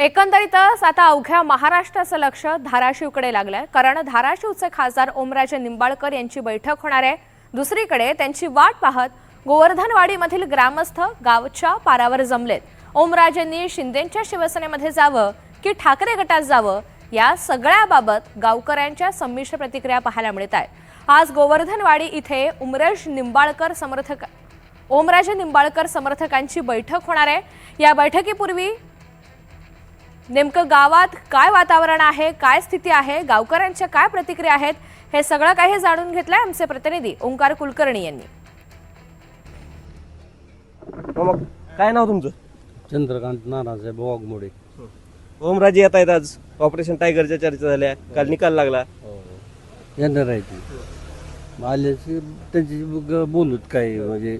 एकंदरीतच आता अवघ्या महाराष्ट्राचं लक्ष धाराशिवकडे लागलंय, कारण धाराशिवचे खासदार ओमराजे निंबाळकर यांची बैठक होणार आहे। दुसरीकडे त्यांची वाट पाहत गोवर्धनवाडीमधील ग्रामस्थ गावच्या पारावर जमलेत। ओमराजेंनी शिंदेंच्या शिवसेनेमध्ये जावं की ठाकरे गटात जावं या सगळ्याबाबत गावकऱ्यांच्या संमिश्र प्रतिक्रिया पाहायला मिळत आहेत। आज गोवर्धनवाडी इथे ओमराजे निंबाळकर समर्थकांची बैठक होणार आहे। या बैठकीपूर्वी नेमकं गावात काय वातावरण आहे, काय स्थिती आहे, गावकऱ्यांच्या काय प्रतिक्रिया आहेत, हे सगळं काही जाणून घेतलंय आमचे प्रतिनिधी ओंकार कुलकर्णी यांनी। काय नाव तुमचं? चंद्रकांत नानासाहेब वाघमोडे। ओमराजे येत आहेत आज, ऑपरेशन टायगरच्या चर्चा झाल्या, काल निकाल लागला। येणार आहे ती आल्याची त्यांची बोलूत काय, म्हणजे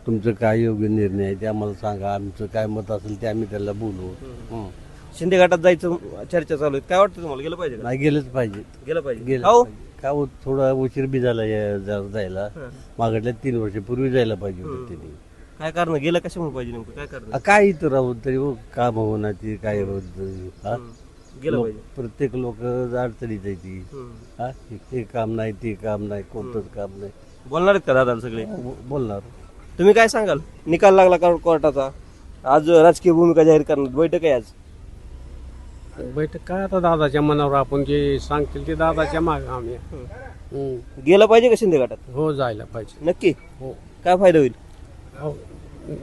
तुमचं काय योग्य निर्णय आहे ते आम्हाला सांगा, आमचं काय मत असेल ते आम्ही त्याला बोलू। शिंदे गटात जायचं चर्चा चालू आहे, काय वाटतं तुम्हाला? गेलं पाहिजे का? नाही गेलंच पाहिजे, गेलं पाहिजे। गेलं हो पाहिजे. काय होत, थोडा उशीर बी झाला जायला, मागडल्या 3 वर्षापूर्वी जायला पाहिजे होतं त्यांनी। काय कारण गेलं, कशामुळे पाहिजे, नेमकं काय कारण? काय इथं राहून तरी काम होणार ती काय होत गेलं पाहिजे। प्रत्येक लोक अडचणीत आहे ती। हे काम नाही, ते काम नाही, कोणतंच काम नाही। बोलणार आहेत का दादा सगळे? बोलणार। तुम्ही काय सांगाल? निकाल लागला कोर्टाचा, आज राजकीय भूमिका जाहीर करणार, बैठक आहे आज। बैठक काय आता दादाच्या मनावर, आपण जे सांगतील ते दादाच्या मागे आम्ही गेलं पाहिजे का शिंदे गटात? हो जायला पाहिजे। नक्की हो काय फायदा होईल? हो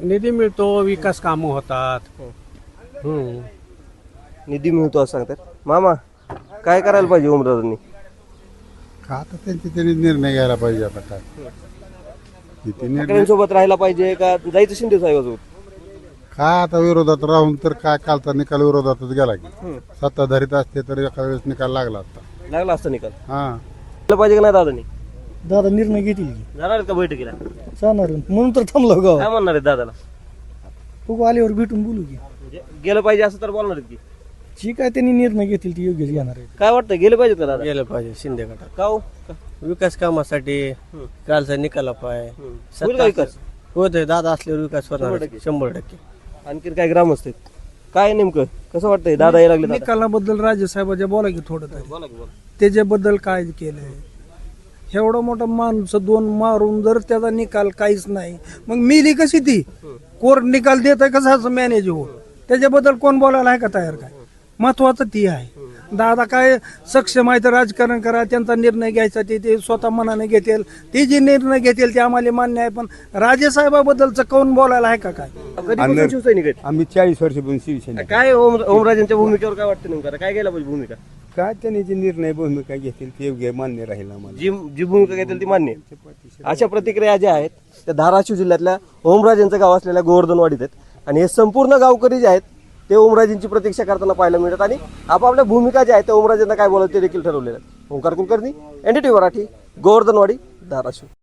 निधी मिळतो, विकास कामं होतात। निधी मिळतो असं सांगतात। मामा काय करायला पाहिजे ओमराजांनी? का आता त्यांनी निर्णय घ्यायला पाहिजे। आता काय किती निर्णय, ठाकरेंसोबत राहायला पाहिजे का जायचं शिंदे साहेबांसोबत? काय आता विरोधात राहून तर काय, कालचा निकाल विरोधातच गेला की सत्ताधारीत असते तर एका वेळेस निकाल लागला असता। लागला असता निकाल, हा गेलं पाहिजे का नाही दादानी? दादा निर्णय घेतील की जाणार आहेत का बैठकीला? जाणार म्हणून तर थांबलो गाव. काय म्हणणार आहेत दादाला? बघू आल्यावर भेटून बोलू की म्हणजे गेलं पाहिजे असं तर बोलणार आहेत की? जी काय त्यांनी निर्णय घेतील ती योग्यच घेणार आहे. काय वाटतं, गेलं पाहिजे का दादा? गेलं पाहिजे शिंदे गटात, का हो? विकास कामासाठी कालचा निकाल पाहिजे। होईल का विकास? होतोय, दादा असल्यावर विकास होणार 100%. 100%। आणखीन काय ग्रामस्थ आहेत? काय नेमकं कसं वाटतंय दादा यायला लागले? दादा निकालाबद्दल राजेसाहेबाच्या बोला की थोडं तरी, बोला की बोला. त्याच्याबद्दल काय केलंय? एवढा मोठा माणूस 2 मारून जर त्याचा निकाल काहीच नाही, मग मिली कशी ती? कोर्ट निकाल देत आहे कसं असं मॅनेज हो? त्याच्याबद्दल कोण बोलायला आहे का तयार? काय महत्वाचं ती आहे. दादा काय सक्षम आहे तर राजकारण करा, त्यांचा निर्णय घ्यायचा ते स्वतः मनाने घेतील, ते जे निर्णय घेतील ते आम्हाला मान्य आहे, पण राजेसाहेबाबद्दलचं कोण बोलायला आहे का? काय कधीपासून शिवसैनिक आहेत? आम्ही 40 वर्षापासून शिवसेना। काय ओमराजेंच्या भूमिकेवर काय वाटतं नेमकं? काय गेला पाहिजे भूमिका? काय त्यांनी जे निर्णय भूमिका घेतील ते योग्य मान्य राहील आम्हाला। जी भूमिका घेतील ती मान्य. अशा प्रतिक्रिया ज्या आहेत त्या धाराशिव जिल्ह्यातल्या ओमराजेंचं गाव असलेल्या गोवर्धनवाडीत आहेत, आणि हे संपूर्ण गावकरी जे आहेत ते ओमराजेंची प्रतीक्षा करताना पाहायला मिळतात, आणि आपापल्या भूमिका ज्या आहेत त्या ओमराजेंना काय बोलायचं ते देखील ठरवलेलं आहे। ओंकार कुलकर्णी, NDTV मराठी, गोवर्धनवाडी, धाराशिव।